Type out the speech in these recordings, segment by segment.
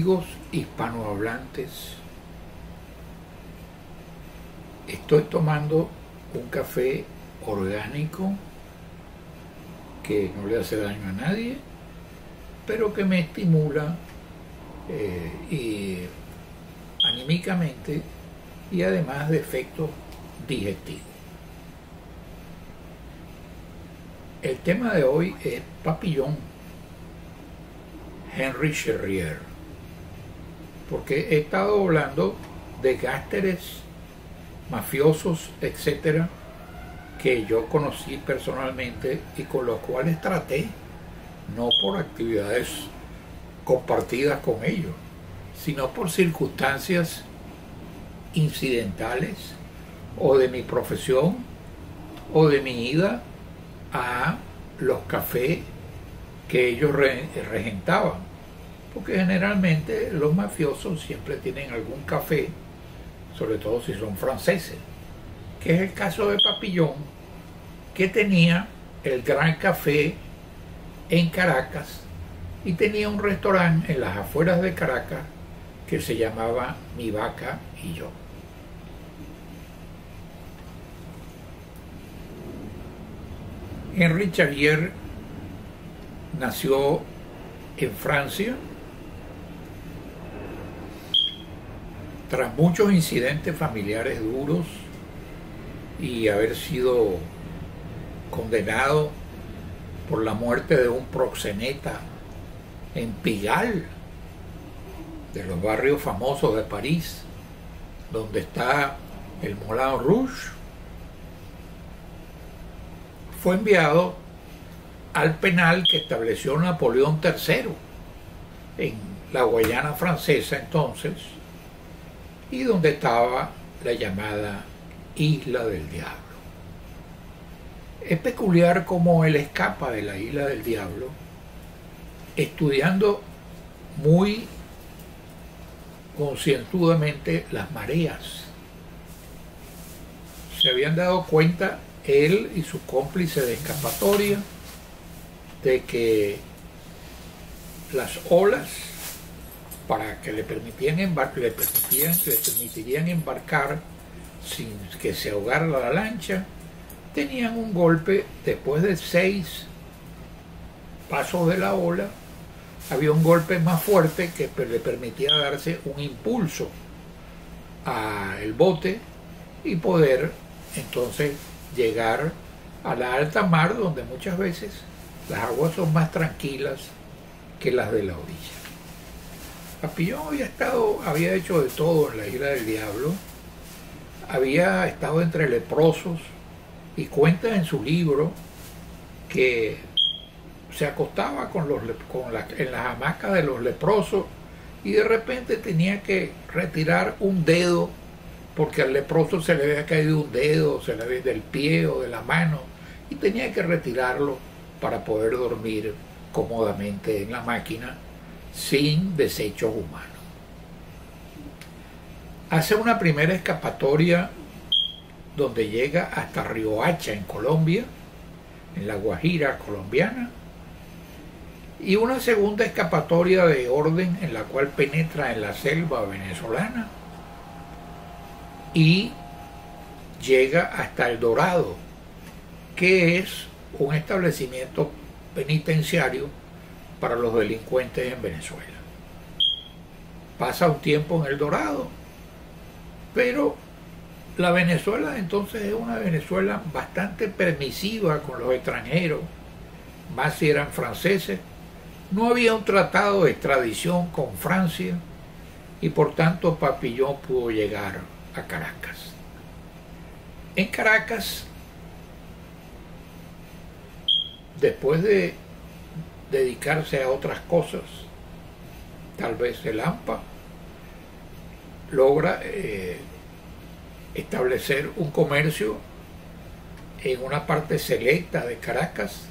Amigos hispanohablantes, estoy tomando un café orgánico que no le hace daño a nadie, pero que me estimula y anímicamente y además de efectos digestivos. El tema de hoy es Papillon, Henry Cherrier, porque he estado hablando de gángsteres, mafiosos, etcétera, que yo conocí personalmente y con los cuales traté, no por actividades compartidas con ellos, sino por circunstancias incidentales o de mi profesión o de mi ida a los cafés que ellos regentaban, porque generalmente los mafiosos siempre tienen algún café, sobre todo si son franceses, que es el caso de Papillon, que tenía el Gran Café en Caracas y tenía un restaurante en las afueras de Caracas que se llamaba Mi Vaca y Yo. Henry Cherrier nació en Francia tras muchos incidentes familiares duros y haber sido condenado por la muerte de un proxeneta en Pigalle, de los barrios famosos de París, donde está el Moulin Rouge. Fue enviado al penal que estableció Napoleón III en la Guayana francesa entonces, y donde estaba la llamada Isla del Diablo. Es peculiar cómo él escapa de la Isla del Diablo estudiando muy concienzudamente las mareas. Se habían dado cuenta él y su cómplice de escapatoria de que las olas, para que le permitirían embarcar sin que se ahogara la lancha, tenían un golpe después de 6 pasos de la ola. Había un golpe más fuerte que le permitía darse un impulso al bote y poder entonces llegar a la alta mar, donde muchas veces las aguas son más tranquilas que las de la orilla. Papillon había hecho de todo en la Isla del Diablo, había estado entre leprosos y cuenta en su libro que se acostaba en las hamacas de los leprosos y de repente tenía que retirar un dedo porque al leproso se le había caído un dedo, se le había del pie o de la mano, y tenía que retirarlo para poder dormir cómodamente en la máquina sin desechos humanos. Hace una primera escapatoria donde llega hasta Riohacha en Colombia, en la Guajira colombiana, y una segunda escapatoria de orden en la cual penetra en la selva venezolana y llega hasta El Dorado, que es un establecimiento penitenciario para los delincuentes en Venezuela. Pasa un tiempo en El Dorado, pero la Venezuela entonces es una Venezuela bastante permisiva con los extranjeros, más si eran franceses. No había un tratado de extradición con Francia y por tanto Papillon pudo llegar a Caracas. En Caracas, después de dedicarse a otras cosas, tal vez el AMPA, logra establecer un comercio en una parte selecta de Caracas,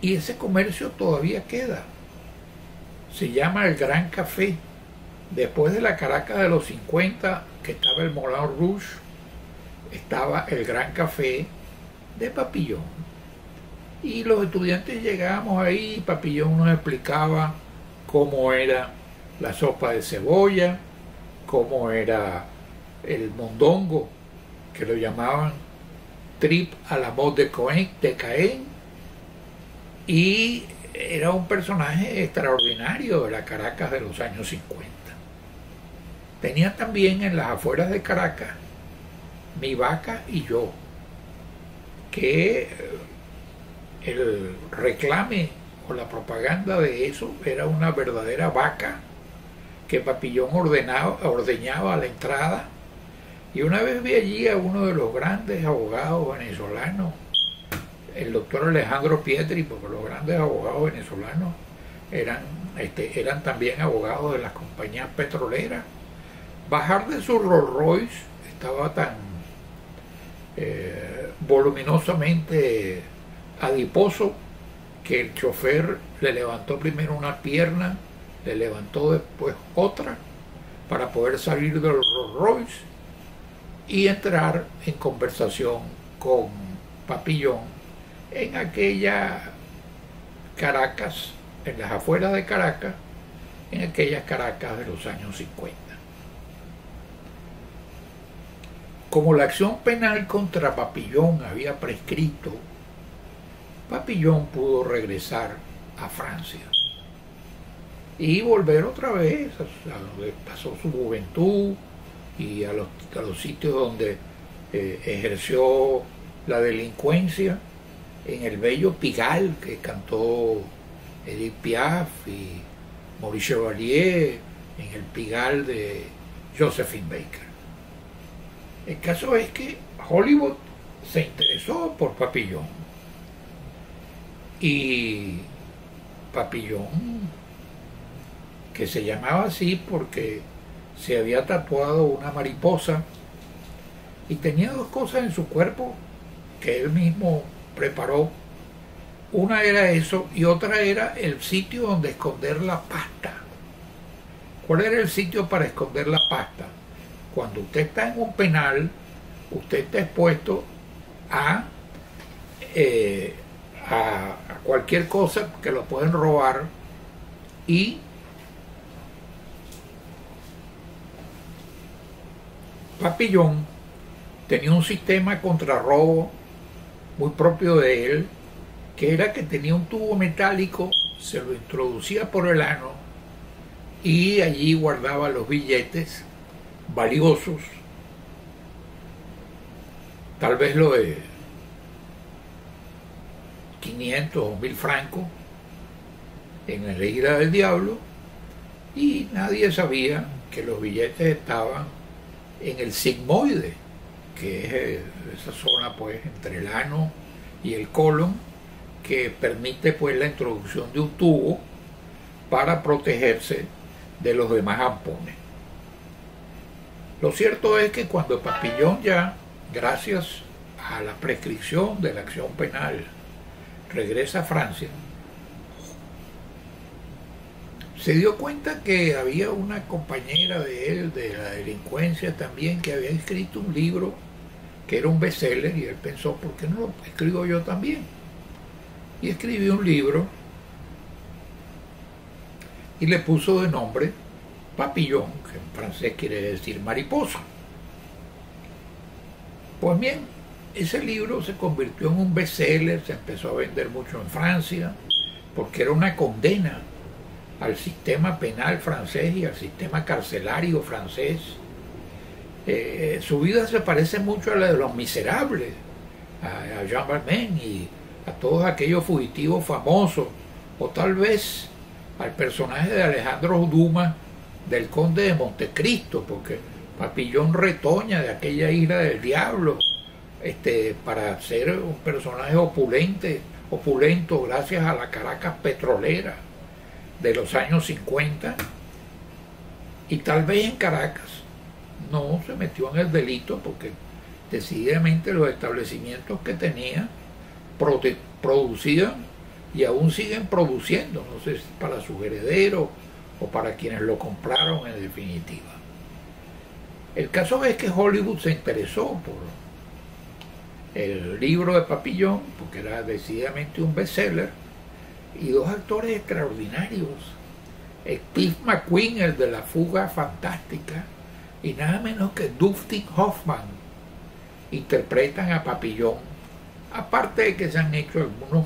y ese comercio todavía queda. Se llama el Gran Café. Después de la Caracas de los 50, que estaba el Moulin Rouge, estaba el Gran Café de Papillon. Y los estudiantes llegábamos ahí y Papillon nos explicaba cómo era la sopa de cebolla, cómo era el mondongo, que lo llamaban trip a la mode de Caen, y era un personaje extraordinario de la Caracas de los años 50. Tenía también en las afueras de Caracas Mi Vaca y Yo, que el reclame o la propaganda de eso era una verdadera vaca que Papillón ordeñaba a la entrada. Y una vez vi allí a uno de los grandes abogados venezolanos, el doctor Alejandro Pietri, porque los grandes abogados venezolanos eran también abogados de las compañías petroleras, bajar de su Rolls Royce. Estaba tan voluminosamente adiposo que el chofer le levantó primero una pierna, le levantó después otra para poder salir del Rolls Royce y entrar en conversación con Papillón en aquella Caracas, en las afueras de Caracas, en aquellas Caracas de los años 50. Como la acción penal contra Papillón había prescrito, Papillón pudo regresar a Francia y volver otra vez a donde pasó su juventud y a los sitios donde ejerció la delincuencia, en el bello Pigalle que cantó Edith Piaf y Maurice Chevalier, en el Pigalle de Josephine Baker. El caso es que Hollywood se interesó por Papillón, y Papillón, que se llamaba así porque se había tatuado una mariposa y tenía dos cosas en su cuerpo que él mismo preparó. Una era eso y otra era el sitio donde esconder la pasta. ¿Cuál era el sitio para esconder la pasta? Cuando usted está en un penal, usted está expuesto a cualquier cosa que lo pueden robar, y Papillón tenía un sistema contra robo muy propio de él, que era que tenía un tubo metálico, se lo introducía por el ano y allí guardaba los billetes valiosos, tal vez lo de 500 o 1000 francos en la Isla del Diablo, y nadie sabía que los billetes estaban en el sigmoide, que es esa zona pues entre el ano y el colon, que permite pues la introducción de un tubo para protegerse de los demás ampones. Lo cierto es que cuando Papillón, ya gracias a la prescripción de la acción penal, regresa a Francia, se dio cuenta que había una compañera de él, de la delincuencia también, que había escrito un libro que era un bestseller, y él pensó, ¿por qué no lo escribo yo también? Y escribió un libro y le puso de nombre Papillón, que en francés quiere decir mariposa. Pues bien, ese libro se convirtió en un bestseller, se empezó a vender mucho en Francia, porque era una condena al sistema penal francés y al sistema carcelario francés. Su vida se parece mucho a la de Los Miserables, a Jean Valjean y a todos aquellos fugitivos famosos, o tal vez al personaje de Alejandro Dumas del Conde de Montecristo, porque Papillón retoña de aquella Isla del Diablo para ser un personaje opulento gracias a la Caracas petrolera de los años 50, y tal vez en Caracas no se metió en el delito porque decididamente los establecimientos que tenía producían y aún siguen produciendo, no sé si para sus herederos o para quienes lo compraron en definitiva. El caso es que Hollywood se interesó por el libro de Papillón porque era decididamente un bestseller, y dos actores extraordinarios Steve McQueen, el de la fuga fantástica, y nada menos que Dustin Hoffman interpretan a Papillón, aparte de que se han hecho algunos,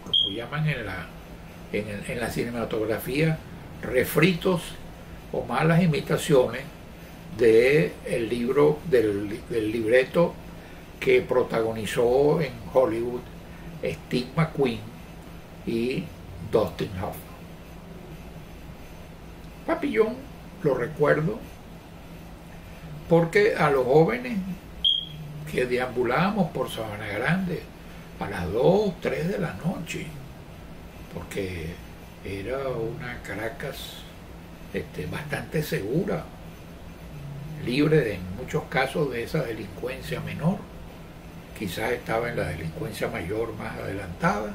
como llaman en la cinematografía, refritos o malas imitaciones del libro, del libreto que protagonizó en Hollywood Steve McQueen y Dustin Hoffman. Papillón lo recuerdo porque a los jóvenes que deambulábamos por Sabana Grande a las 2, 3 de la noche, porque era una Caracas bastante segura, libre de, en muchos casos, de esa delincuencia menor, quizás estaba en la delincuencia mayor más adelantada.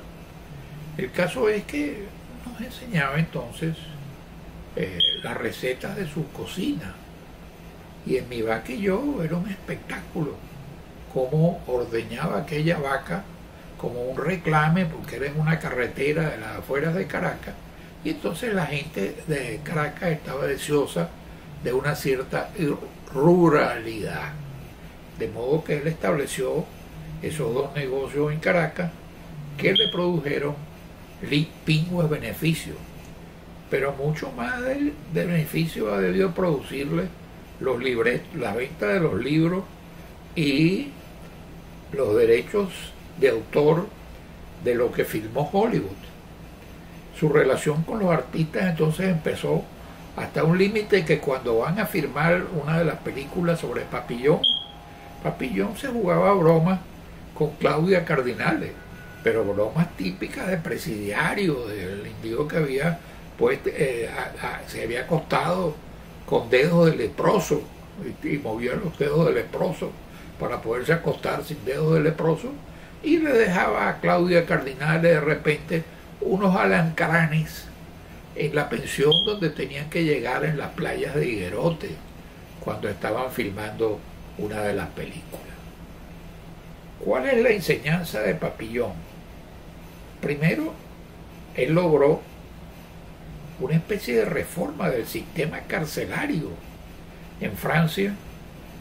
El caso es que nos enseñaba entonces las recetas de su cocina, y en Mi Vaca y Yo era un espectáculo cómo ordeñaba aquella vaca como un reclame, porque era en una carretera de las afueras de Caracas, y entonces la gente de Caracas estaba deseosa de una cierta ruralidad, de modo que él estableció esos dos negocios en Caracas que le produjeron pingües beneficios, pero mucho más del beneficio ha debido producirle los libretos, la venta de los libros y los derechos de autor de lo que filmó Hollywood. Su relación con los artistas entonces empezó hasta un límite que cuando van a firmar una de las películas sobre Papillón, Papillón se jugaba bromas con Claudia Cardinale, pero bromas típicas de presidiario, del individuo que había se había acostado con dedos de leproso y movía los dedos de leproso para poderse acostar sin dedos de leproso, y le dejaba a Claudia Cardinale de repente unos alancranes en la pensión donde tenían que llegar en las playas de Higuerote cuando estaban filmando una de las películas. ¿Cuál es la enseñanza de Papillón? Primero, él logró una especie de reforma del sistema carcelario en Francia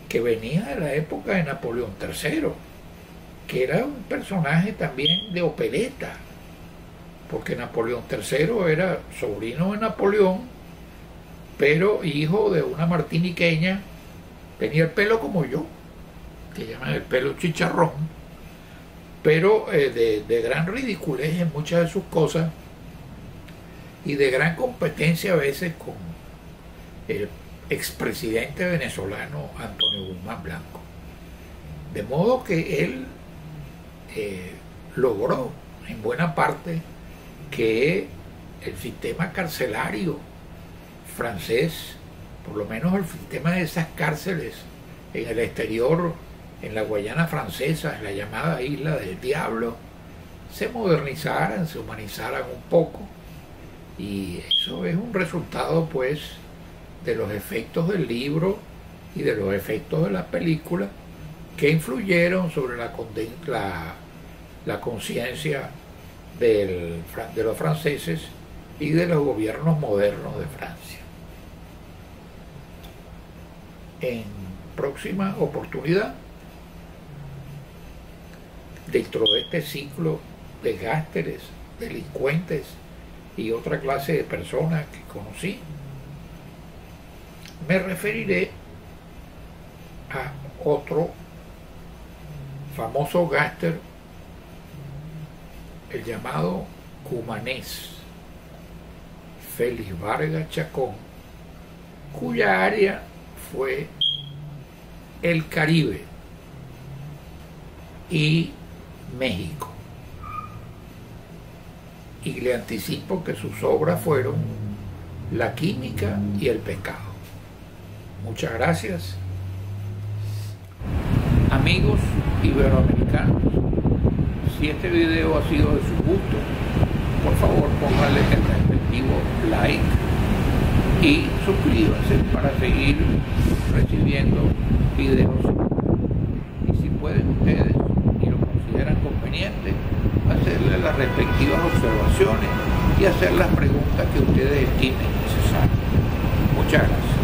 que venía de la época de Napoleón III, que era un personaje también de opereta, porque Napoleón III era sobrino de Napoleón, pero hijo de una martiniqueña, tenía el pelo como yo, que llaman el pelo chicharrón, pero de gran ridiculez en muchas de sus cosas y de gran competencia a veces con el expresidente venezolano Antonio Guzmán Blanco. De modo que él logró en buena parte que el sistema carcelario francés, por lo menos el sistema de esas cárceles en el exterior, en la Guayana Francesa, en la llamada Isla del Diablo, se modernizaran, se humanizaran un poco, y eso es un resultado pues de los efectos del libro y de los efectos de la película que influyeron sobre la conciencia de los franceses y de los gobiernos modernos de Francia. En próxima oportunidad, dentro de este ciclo de gásteres, delincuentes y otra clase de personas que conocí, me referiré a otro famoso gáster, el llamado cumanés, Félix Vargas Chacón, cuya área fue el Caribe y México. Y le anticipo que sus obras fueron La química y el pescado. Muchas gracias. Amigos iberoamericanos, si este video ha sido de su gusto, por favor pónganle el respectivo like y suscríbanse para seguir recibiendo videos. Y si pueden ustedes y lo consideran conveniente, hacerle las respectivas observaciones y hacer las preguntas que ustedes estimen necesarias. Muchas gracias.